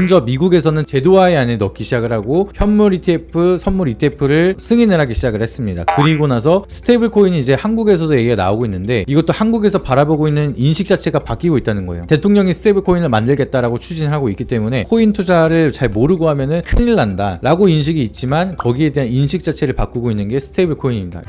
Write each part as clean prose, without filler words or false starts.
먼저 미국에서는 제도화의 안에 넣기 시작을 하고 현물 ETF, 선물 ETF를 승인을 하기 시작을 했습니다. 그리고 나서 스테이블 코인이 이제 한국에서도 얘기가 나오고 있는데 이것도 한국에서 바라보고 있는 인식 자체가 바뀌고 있다는 거예요. 대통령이 스테이블 코인을 만들겠다라고 추진을 하고 있기 때문에 코인 투자를 잘 모르고 하면은 큰일 난다 라고 인식이 있지만 거기에 대한 인식 자체를 바꾸고 있는 게 스테이블 코인입니다.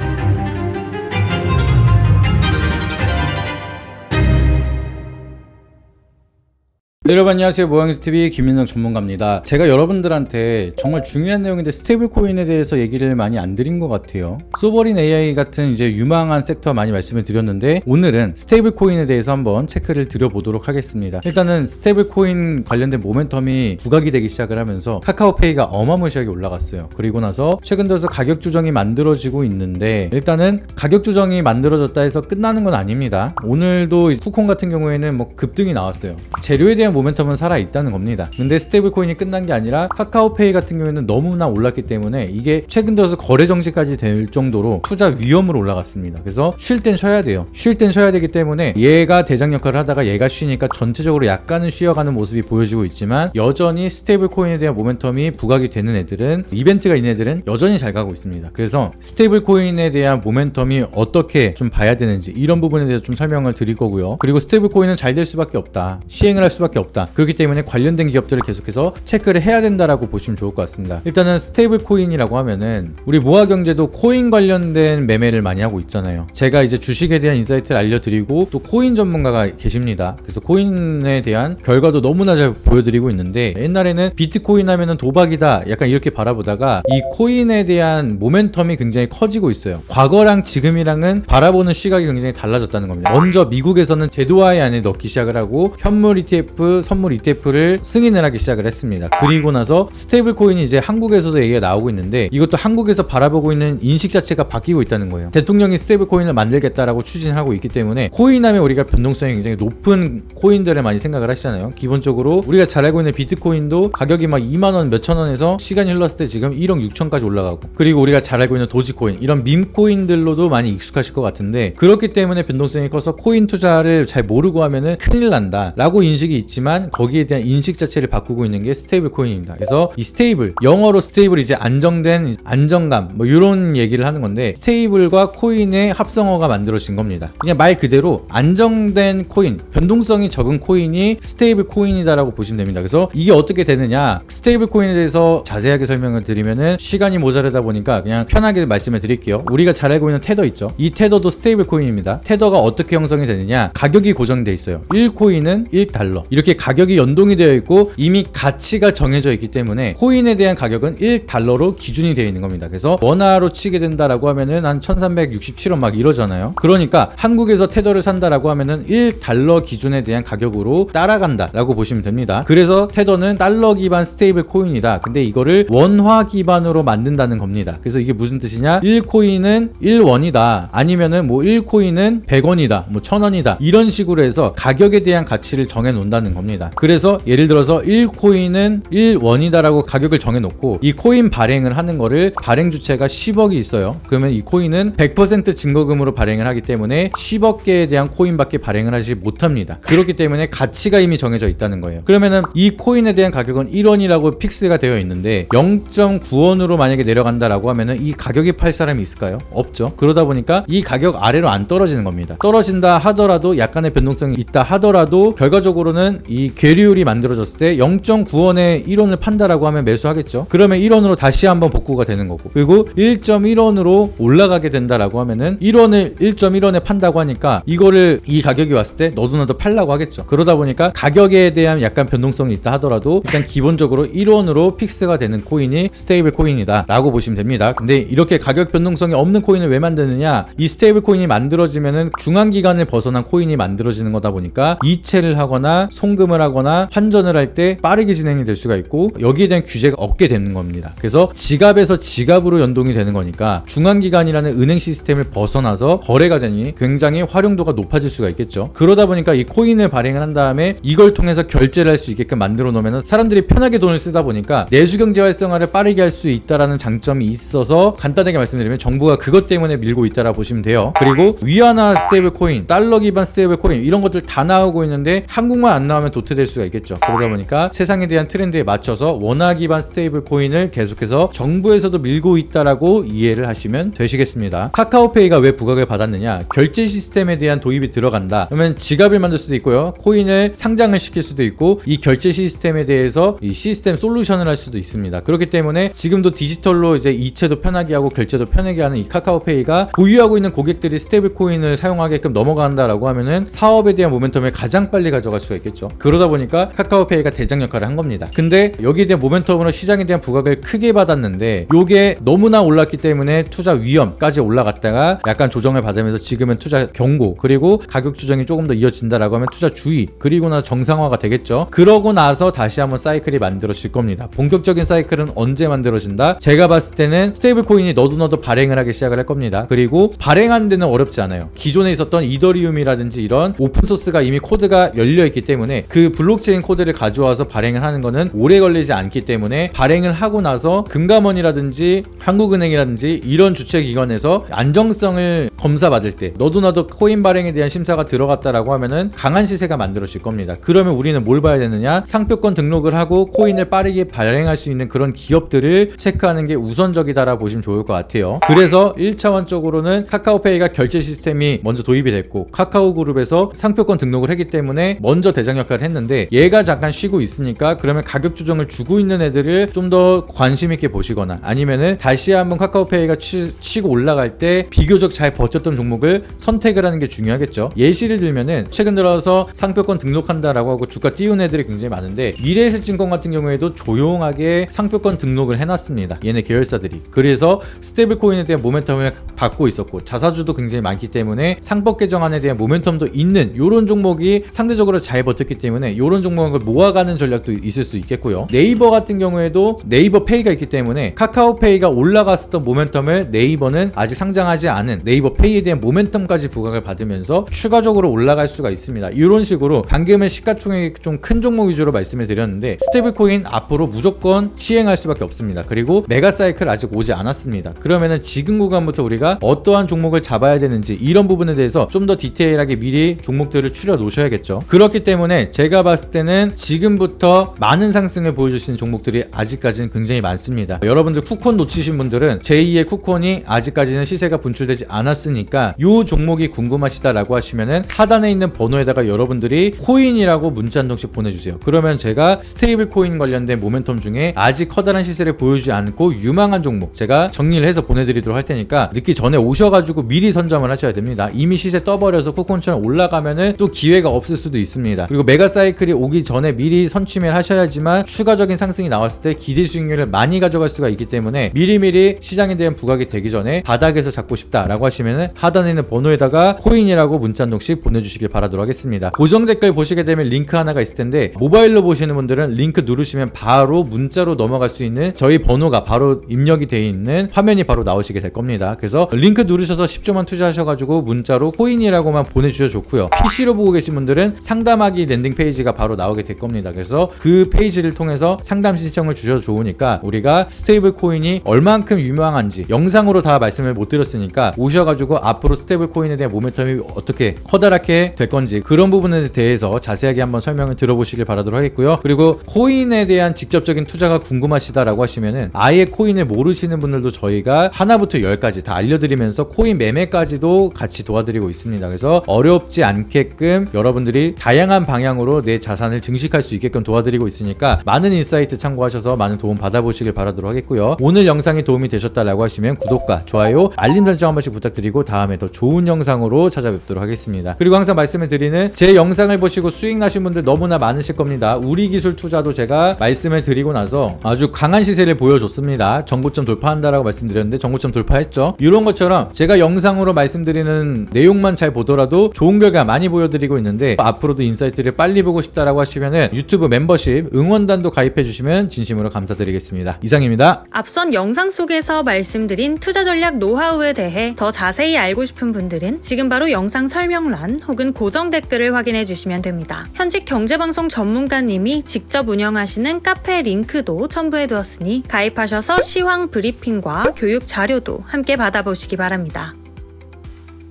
네, 여러분 안녕하세요. 모양뉴스TV 김민성 전문가입니다. 제가 여러분들한테 정말 중요한 내용인데 스테이블 코인에 대해서 얘기를 많이 안 드린 것 같아요. 소버린 AI 같은 이제 유망한 섹터 많이 말씀을 드렸는데 오늘은 스테이블 코인에 대해서 한번 체크를 드려보도록 하겠습니다. 일단은 스테이블 코인 관련된 모멘텀이 부각이 되기 시작을 하면서 카카오페이가 어마무시하게 올라갔어요. 그리고 나서 최근 들어서 가격 조정이 만들어지고 있는데 일단은 가격 조정이 만들어졌다 해서 끝나는 건 아닙니다. 오늘도 쿠콘 같은 경우에는 뭐 급등이 나왔어요. 재료에 대한 모멘텀은 살아있다는 겁니다. 근데 스테이블 코인이 끝난 게 아니라 카카오페이 같은 경우에는 너무나 올랐기 때문에 이게 최근 들어서 거래 정지까지 될 정도로 투자 위험으로 올라갔습니다. 그래서 쉴 땐 쉬어야 돼요. 쉴 땐 쉬어야 되기 때문에 얘가 대장 역할을 하다가 얘가 쉬니까 전체적으로 약간은 쉬어가는 모습이 보여지고 있지만 여전히 스테이블 코인에 대한 모멘텀이 부각이 되는 애들은 이벤트가 있는 애들은 여전히 잘 가고 있습니다. 그래서 스테이블 코인에 대한 모멘텀이 어떻게 좀 봐야 되는지 이런 부분에 대해서 좀 설명을 드릴 거고요. 그리고 스테이블 코인은 잘 될 수밖에 없다. 시행을 할 수밖에 없다. 그렇기 때문에 관련된 기업들을 계속해서 체크를 해야 된다라고 보시면 좋을 것 같습니다. 일단은 스테이블 코인이라고 하면은 우리 모아경제도 코인 관련된 매매를 많이 하고 있잖아요. 제가 이제 주식에 대한 인사이트를 알려드리고 또 코인 전문가가 계십니다. 그래서 코인에 대한 결과도 너무나 잘 보여드리고 있는데 옛날에는 비트코인 하면은 도박이다 약간 이렇게 바라보다가 이 코인에 대한 모멘텀이 굉장히 커지고 있어요. 과거랑 지금이랑은 바라보는 시각이 굉장히 달라졌다는 겁니다. 먼저 미국에서는 제도화의 안에 넣기 시작을 하고 현물 ETF, 선물 ETF를 승인을 하기 시작을 했습니다. 그리고 나서 스테이블 코인이 이제 한국에서도 얘기가 나오고 있는데 이것도 한국에서 바라보고 있는 인식 자체가 바뀌고 있다는 거예요. 대통령이 스테이블 코인을 만들겠다라고 추진을 하고 있기 때문에 코인 하면 우리가 변동성이 굉장히 높은 코인들을 많이 생각을 하시잖아요. 기본적으로 우리가 잘 알고 있는 비트코인도 가격이 막 2만원 몇천원에서 시간이 흘렀을 때 지금 1억 6천까지 올라가고 그리고 우리가 잘 알고 있는 도지코인 이런 밈코인들로도 많이 익숙하실 것 같은데 그렇기 때문에 변동성이 커서 코인 투자를 잘 모르고 하면은 큰일 난다 라고 인식이 있지만 거기에 대한 인식 자체를 바꾸고 있는 게 스테이블 코인입니다. 그래서 이 스테이블, 영어로 스테이블 이제 안정된 안정감 뭐 이런 얘기를 하는 건데 스테이블과 코인의 합성어가 만들어진 겁니다. 그냥 말 그대로 안정된 코인, 변동성이 적은 코인이 스테이블 코인이다라고 보시면 됩니다. 그래서 이게 어떻게 되느냐 스테이블 코인에 대해서 자세하게 설명을 드리면은 시간이 모자르다 보니까 그냥 편하게 말씀을 드릴게요. 우리가 잘 알고 있는 테더 있죠. 이 테더도 스테이블 코인입니다. 테더가 어떻게 형성이 되느냐 가격이 고정돼 있어요. 1코인은 1달러 이렇게 가격이 연동이 되어 있고 이미 가치가 정해져 있기 때문에 코인에 대한 가격은 1달러로 기준이 되어 있는 겁니다. 그래서 원화로 치게 된다라고 하면은 한 1367원 막 이러잖아요. 그러니까 한국에서 테더를 산다라고 하면은 1달러 기준에 대한 가격으로 따라간다라고 보시면 됩니다. 그래서 테더는 달러 기반 스테이블 코인이다. 근데 이거를 원화 기반으로 만든다는 겁니다. 그래서 이게 무슨 뜻이냐 1코인은 1원이다. 아니면은 뭐 1코인은 100원이다. 뭐 1000원이다. 이런 식으로 해서 가격에 대한 가치를 정해 놓는다는 겁니다. 그래서 예를 들어서 1코인은 1원이다 라고 가격을 정해놓고 이 코인 발행을 하는 거를 발행 주체가 10억이 있어요. 그러면 이 코인은 100% 증거금으로 발행을 하기 때문에 10억 개에 대한 코인밖에 발행을 하지 못합니다. 그렇기 때문에 가치가 이미 정해져 있다는 거예요. 그러면은 이 코인에 대한 가격은 1원이라고 픽스가 되어 있는데 0.9원으로 만약에 내려간다라고 하면은 이 가격이 팔 사람이 있을까요? 없죠. 그러다 보니까 이 가격 아래로 안 떨어지는 겁니다. 떨어진다 하더라도 약간의 변동성이 있다 하더라도 결과적으로는 이 괴리율이 만들어졌을 때 0.9원에 1원을 판다라고 하면 매수하겠죠. 그러면 1원으로 다시 한번 복구가 되는 거고 그리고 1.1원으로 올라가게 된다라고 하면은 1원을 1.1원에 판다고 하니까 이거를 이 가격이 왔을 때 너도나도 팔라고 하겠죠. 그러다 보니까 가격에 대한 약간 변동성이 있다 하더라도 일단 기본적으로 1원으로 픽스가 되는 코인이 스테이블 코인이다 라고 보시면 됩니다. 근데 이렇게 가격 변동성이 없는 코인을 왜 만드느냐 이 스테이블 코인이 만들어지면은 중앙기간을 벗어난 코인이 만들어지는 거다 보니까 이체를 하거나 송금을 하거나 환전을 할 때 빠르게 진행이 될 수가 있고 여기에 대한 규제가 없게 되는 겁니다. 그래서 지갑에서 지갑으로 연동이 되는 거니까 중앙기관이라는 은행 시스템을 벗어나서 거래가 되니 굉장히 활용도가 높아질 수가 있겠죠. 그러다 보니까 이 코인을 발행을 한 다음에 이걸 통해서 결제를 할 수 있게끔 만들어 놓으면 사람들이 편하게 돈을 쓰다 보니까 내수경제 활성화를 빠르게 할 수 있다라는 장점이 있어서 간단하게 말씀드리면 정부가 그것 때문에 밀고 있다라 보시면 돼요. 그리고 위안화 스테이블 코인, 달러 기반 스테이블 코인 이런 것들 다 나오고 있는데 한국만 안 나오면 시장은 도태될 수가 있겠죠. 그러다 보니까 세상에 대한 트렌드에 맞춰서 원화 기반 스테이블 코인을 계속해서 정부에서도 밀고 있다라고 이해를 하시면 되시겠습니다. 카카오페이가 왜 부각을 받았느냐? 결제 시스템에 대한 도입이 들어간다. 그러면 지갑을 만들 수도 있고요. 코인을 상장을 시킬 수도 있고 이 결제 시스템에 대해서 이 시스템 솔루션을 할 수도 있습니다. 그렇기 때문에 지금도 디지털로 이제 이체도 편하게 하고 결제도 편하게 하는 이 카카오페이가 보유하고 있는 고객들이 스테이블 코인을 사용하게끔 넘어간다라고 하면은 사업에 대한 모멘텀을 가장 빨리 가져갈 수가 있겠죠. 그러다 보니까 카카오페이가 대장 역할을 한 겁니다. 근데 여기에 대한 모멘텀으로 시장에 대한 부각을 크게 받았는데 요게 너무나 올랐기 때문에 투자 위험까지 올라갔다가 약간 조정을 받으면서 지금은 투자 경고 그리고 가격 조정이 조금 더 이어진다라고 하면 투자 주의 그리고 나서 정상화가 되겠죠. 그러고 나서 다시 한번 사이클이 만들어질 겁니다. 본격적인 사이클은 언제 만들어진다? 제가 봤을 때는 스테이블 코인이 너도 발행을 하기 시작을 할 겁니다. 그리고 발행하는 데는 어렵지 않아요. 기존에 있었던 이더리움이라든지 이런 오픈소스가 이미 코드가 열려있기 때문에 그 블록체인 코드를 가져와서 발행을 하는 거는 오래 걸리지 않기 때문에 발행을 하고 나서 금감원이라든지 한국은행이라든지 이런 주체기관에서 안정성을 검사받을 때 너도 코인 발행에 대한 심사가 들어갔다라고 하면은 강한 시세가 만들어질 겁니다. 그러면 우리는 뭘 봐야 되느냐? 상표권 등록을 하고 코인을 빠르게 발행할 수 있는 그런 기업들을 체크하는 게 우선적이다라고 보시면 좋을 것 같아요. 그래서 1차원적으로는 카카오페이가 결제 시스템이 먼저 도입이 됐고 카카오그룹에서 상표권 등록을 했기 때문에 먼저 대장 역할을 했는데 얘가 잠깐 쉬고 있으니까 그러면 가격 조정을 주고 있는 애들을 좀 더 관심 있게 보시거나 아니면은 다시 한번 카카오페이가 치고 올라갈 때 비교적 잘 버텼던 종목을 선택을 하는 게 중요하겠죠. 예시를 들면은 최근 들어서 상표권 등록한다라고 하고 주가 띄운 애들이 굉장히 많은데 미래에셋증권 같은 경우에도 조용하게 상표권 등록을 해놨습니다. 얘네 계열사들이. 그래서 스테이블 코인에 대한 모멘텀을 받고 있었고 자사주도 굉장히 많기 때문에 상법 개정안에 대한 모멘텀도 있는 요런 종목이 상대적으로 잘 버텼기 때문에 요런 종목을 모아가는 전략도 있을 수 있겠고요. 네이버 같은 경우에도 네이버 페이가 있기 때문에 카카오페이가 올라갔었던 모멘텀을 네이버는 아직 상장하지 않은 네이버 페이에 대한 모멘텀까지 부각을 받으면서 추가적으로 올라갈 수가 있습니다. 이런 식으로 방금은 시가총액이 좀 큰 종목 위주로 말씀을 드렸는데 스테이블 코인 앞으로 무조건 시행할 수밖에 없습니다. 그리고 메가 사이클 아직 오지 않았습니다. 그러면은 지금 구간부터 우리가 어떠한 종목을 잡아야 되는지 이런 부분에 대해서 좀 더 디테일하게 미리 종목들을 추려 놓으셔야겠죠. 그렇기 때문에 제가 봤을 때는 지금부터 많은 상승을 보여줄 수 있는 종목들이 아직까지는 굉장히 많습니다. 여러분들 쿠폰 놓치신 분들은 제2의 쿠폰이 아직까지는 시세가 분출되지 않았으니까 이 종목이 궁금하시다라고 하시면은 하단에 있는 번호에다가 여러분들이 코인이라고 문자 한 통씩 보내주세요. 그러면 제가 스테이블 코인 관련된 모멘텀 중에 아직 커다란 시세를 보여주지 않고 유망한 종목 제가 정리를 해서 보내드리도록 할 테니까 늦기 전에 오셔가지고 미리 선점을 하셔야 됩니다. 이미 시세 떠버려서 쿠폰처럼 올라가면은 또 기회가 없을 수도 있습니다. 그리고 메가 사이클이 오기 전에 미리 선취매를 하셔야지만 추가적인 상승이 나왔을 때 기대 수익률을 많이 가져갈 수가 있기 때문에 미리미리 시장에 대한 부각이 되기 전에 바닥에서 잡고 싶다라고 하시면은 하단에 있는 번호에다가 코인이라고 문자 한 통씩 보내주시길 바라도록 하겠습니다. 고정 댓글 보시게 되면 링크 하나가 있을 텐데 모바일로 보시는 분들은 링크 누르시면 바로 문자로 넘어갈 수 있는 저희 번호가 바로 입력이 되어 있는 화면이 바로 나오시게 될 겁니다. 그래서 링크 누르셔서 10초만 투자하셔가지고 문자로 코인이라고만 보내주셔도 좋고요. PC로 보고 계신 분들은 상담하기 랜딩 페이지가 바로 나오게 될 겁니다. 그래서 그 페이지를 통해서 상담 신청을 주셔도 좋으니까 우리가 스테이블 코인이 얼만큼 유명한지 영상으로 다 말씀을 못 드렸으니까 오셔가지고 앞으로 스테이블 코인에 대한 모멘텀이 어떻게 커다랗게 될 건지 그런 부분에 대해서 자세하게 한번 설명을 들어보시길 바라도록 하겠고요. 그리고 코인에 대한 직접적인 투자가 궁금하시다라고 하시면은 아예 코인을 모르시는 분들도 저희가 하나부터 10까지 다 알려드리면서 코인 매매까지도 같이 도와드리고 있습니다. 그래서 어렵지 않게끔 여러분들이 다양한 방향으로 내 자산을 증식할 수 있게끔 도와드리고 있으니까 많은 인사이트 참고하셔서 많은 도움 받아보시길 바라도록 하겠고요. 오늘 영상이 도움이 되셨다라고 하시면 구독과 좋아요, 알림 설정 한 번씩 부탁드리고 다음에 더 좋은 영상으로 찾아뵙도록 하겠습니다. 그리고 항상 말씀을 드리는 제 영상을 보시고 수익 나신 분들 너무나 많으실 겁니다. 우리기술 투자도 제가 말씀을 드리고 나서 아주 강한 시세를 보여줬습니다. 정고점 돌파한다라고 말씀드렸는데 정고점 돌파했죠. 이런 것처럼 제가 영상으로 말씀드리는 내용만 잘 보더라도 좋은 결과 많이 보여드리고 있는데 앞으로도 인사이트를 빨리 보고 싶다라고 하시면은 유튜브 멤버십 응원단도 가입해 주시면 진심으로 감사드리겠습니다. 이상입니다. 앞선 영상 속에서 말씀드린 투자 전략 노하우에 대해 더 자세히 알고 싶은 분들은 지금 바로 영상 설명란 혹은 고정 댓글을 확인해 주시면 됩니다. 현직 경제방송 전문가님이 직접 운영하시는 카페 링크도 첨부해 두었으니 가입하셔서 시황 브리핑과 교육 자료도 함께 받아보시기 바랍니다.